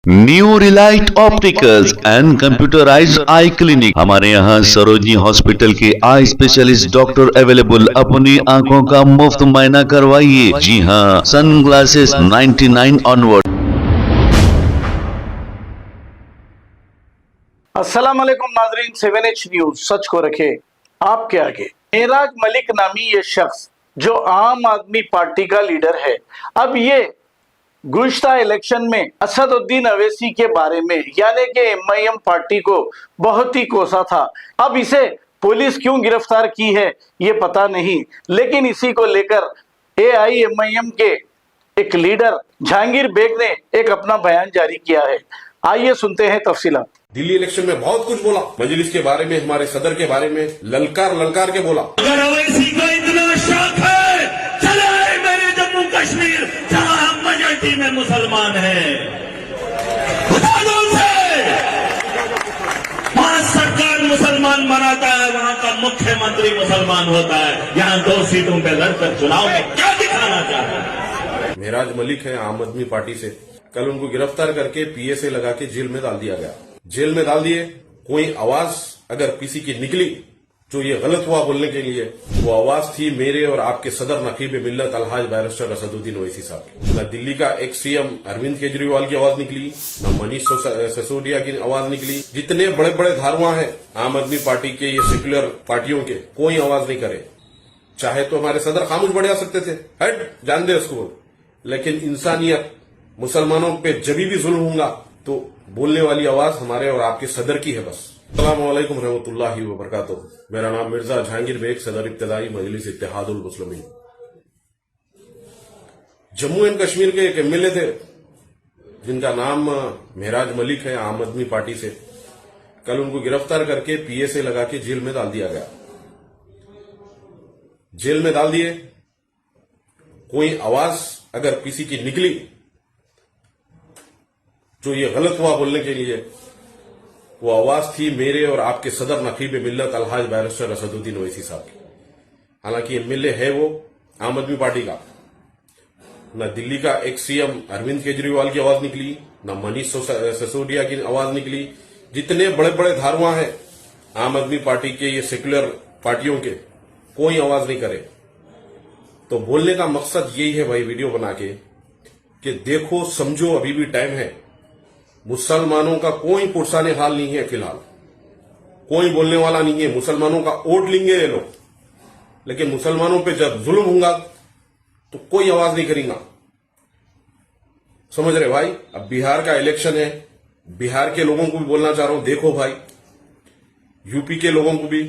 New Relight opticals and computerised eye clinic. हमारे यहाँ Sarojini hospital के आई स्पेशलिस्ट डॉक्टर अवेलेबल। अपनी आंखों का मुफ्त मुआयना करवाइए। जी हाँ, सन ग्लासेस 99 ऑनवर्ड। अस्सलाम वालेकुम नाजरीन, 7H न्यूज सच को रखे आपके आगे। मेराज मलिक नामी ये शख्स जो आम आदमी पार्टी का लीडर है, अब ये गुज़श्ता इलेक्शन में असदुद्दीन अवैसी के बारे में यानी कि MIM पार्टी को बहुत ही कोसा था। अब इसे पुलिस क्यों गिरफ्तार की है ये पता नहीं, लेकिन इसी को लेकर AIMIM के एक लीडर जहांगीर बेग ने एक अपना बयान जारी किया है। आइए सुनते हैं तफसीलात। दिल्ली इलेक्शन में बहुत कुछ बोला, मजलिस के बारे में, हमारे सदर के बारे में ललकार के बोला। अगर अवैसी को इतना शौक है, चले आए मेरे जम्मू कश्मीर जहां हम मेजॉरिटी में मुसलमान हैं, बता दो उसे। वहां सरकार मुसलमान बनाता है, वहां का मुख्यमंत्री मुसलमान होता है, यहाँ 2 सीटों पे लड़कर चुनाव में क्या दिखाना चाहता है। मेराज मलिक है आम आदमी पार्टी से। कल उनको गिरफ्तार करके PSA लगा के जेल में डाल दिया गया। जेल में डाल दिए। कोई आवाज अगर किसी की निकली जो ये गलत हुआ बोलने के लिए, वो आवाज थी मेरे और आपके सदर नकीब मिल्लत अलहाज बैरिस्टर असदुद्दीन ओवैसी साहब की। न दिल्ली का एक्स CM अरविंद केजरीवाल की आवाज निकली, न मनीष सिसोदिया की आवाज निकली। जितने बड़े बड़े धारवा हैं आम आदमी पार्टी के, ये सेक्युलर पार्टियों के, कोई आवाज नहीं करे। चाहे तो हमारे सदर खामोश बढ़ा सकते थे, हट जान दे उसको, लेकिन इंसानियत, मुसलमानों पे जब भी जुल्म होगा तो बोलने वाली आवाज हमारे और आपके सदर की है बस। अस्सलाम वालेकुम रहमतुल्लाहि व बरकातुहू। मेरा नाम मिर्जा जहांगीर बेग, सदर इब्तिदाई मजलिस इत्तेहादुल मुस्लिमीन। जम्मू एंड कश्मीर के एक MLA थे जिनका नाम मेराज मलिक है आम आदमी पार्टी से। कल उनको गिरफ्तार करके PSA लगा के जेल में डाल दिया गया। जेल में डाल दिए। कोई आवाज अगर किसी की निकली जो ये गलत हुआ बोलने के लिए, वो आवाज थी मेरे और आपके सदर नकीब मिल्लत अलहाज बैरिस्टर असदुद्दीन ओवैसी साहब की। हालांकि MLA है वो आम आदमी पार्टी का। न दिल्ली का एक्स CM अरविंद केजरीवाल की आवाज निकली, न मनीष सिसोदिया की आवाज निकली। जितने बड़े बड़े धारवा हैं आम आदमी पार्टी के, ये सेक्युलर पार्टियों के, कोई आवाज नहीं करे। तो बोलने का मकसद यही है भाई, वीडियो बना के कि देखो समझो अभी भी टाइम है। मुसलमानों का कोई पुरसाने हाल नहीं है फिलहाल, कोई बोलने वाला नहीं है। मुसलमानों का वोट लेंगे ये लोग, लेकिन मुसलमानों पे जब जुल्म होगा तो कोई आवाज नहीं करेगा। समझ रहे भाई? अब बिहार का इलेक्शन है, बिहार के लोगों को भी बोलना चाह रहा हूं, देखो भाई, यूपी के लोगों को भी,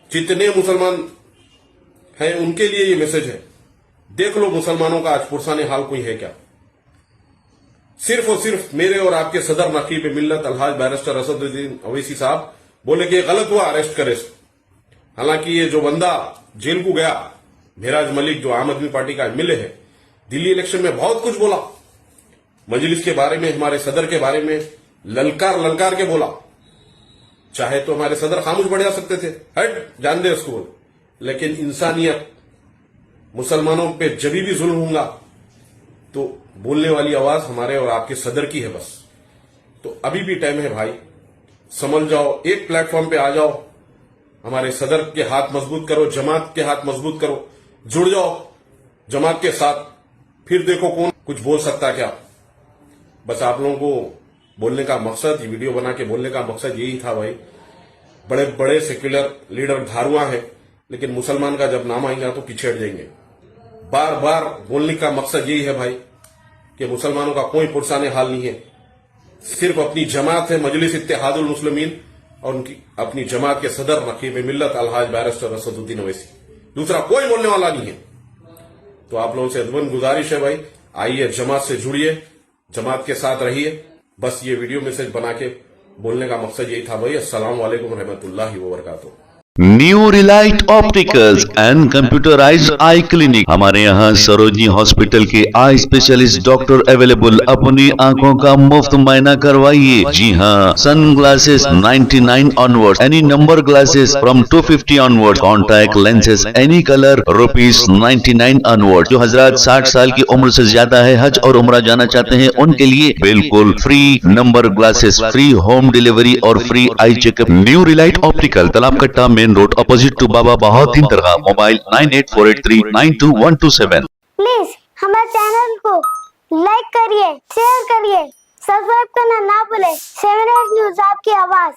जितने मुसलमान हैं उनके लिए ये मैसेज है। देख लो मुसलमानों का आज पुरसाने हाल कोई है क्या? सिर्फ और सिर्फ मेरे और आपके सदर नकीब मिल्लत अलहाज बैरिस्टर असदुद्दीन ओवैसी साहब बोले कि गलत हुआ, अरेस्ट करे। हालांकि ये जो बंदा जेल को गया, मेराज मलिक, जो आम आदमी पार्टी का MLA है, दिल्ली इलेक्शन में बहुत कुछ बोला, मजलिस के बारे में, हमारे सदर के बारे में ललकार के बोला। चाहे तो हमारे सदर खामोश बढ़ा सकते थे, हट जान दे उसको, लेकिन इंसानियत, मुसलमानों पे जब भी जुल्म होगा तो बोलने वाली आवाज हमारे और आपके सदर की है बस। तो अभी भी टाइम है भाई, समझ जाओ, एक प्लेटफॉर्म पे आ जाओ, हमारे सदर के हाथ मजबूत करो, जमात के हाथ मजबूत करो, जुड़ जाओ जमात के साथ, फिर देखो कौन कुछ बोल सकता है क्या। बस आप लोगों को बोलने का मकसद, ये वीडियो बना के बोलने का मकसद यही था भाई। बड़े बड़े सेक्युलर लीडर धारुआ है, लेकिन मुसलमान का जब नाम आएगा तो पीछे हट जाएंगे। बार बार बोलने का मकसद यही है भाई कि मुसलमानों का कोई पुरसाने हाल नहीं है। सिर्फ अपनी जमात है मजलिस इत्तेहादुल मुस्लिमीन, और उनकी अपनी जमात के सदर नकीब मिल्लत अलहाज बैरिस्टर असदुद्दीन ओवैसी, दूसरा कोई बोलने वाला नहीं है। तो आप लोगों से अदबन गुजारिश है भाई, आइए जमात से जुड़िए, जमात के साथ रहिए। बस ये वीडियो मैसेज बना के बोलने का मकसद यही था भाई। अस्सलाम वालेकुम रहमतुल्लाहि व बरकातुहू। New Relight opticals and computerised eye clinic. हमारे यहाँ सरोजनी हॉस्पिटल के आई स्पेशलिस्ट डॉक्टर अवेलेबल। अपनी आंखों का मुफ्त मायना करवाइए। जी हाँ, sun glasses 99 onward, any number glasses from 250 onward, contact lenses any colour ₹99 onward. जो हजरात 60 साल की उम्र से ज्यादा है, हज और उम्रा जाना चाहते हैं, उनके लिए बिल्कुल free number glasses, free home delivery और free eye checkup. New Relight optical, Talab Katta, main road, opposite to Baba Bahauddin Dargah. Mobile 9848392127। Please हमारे चैनल को लाइक करिए, शेयर करिए, सब्सक्राइब करना ना भूले। 7 न्यूज़ आपकी आवाज।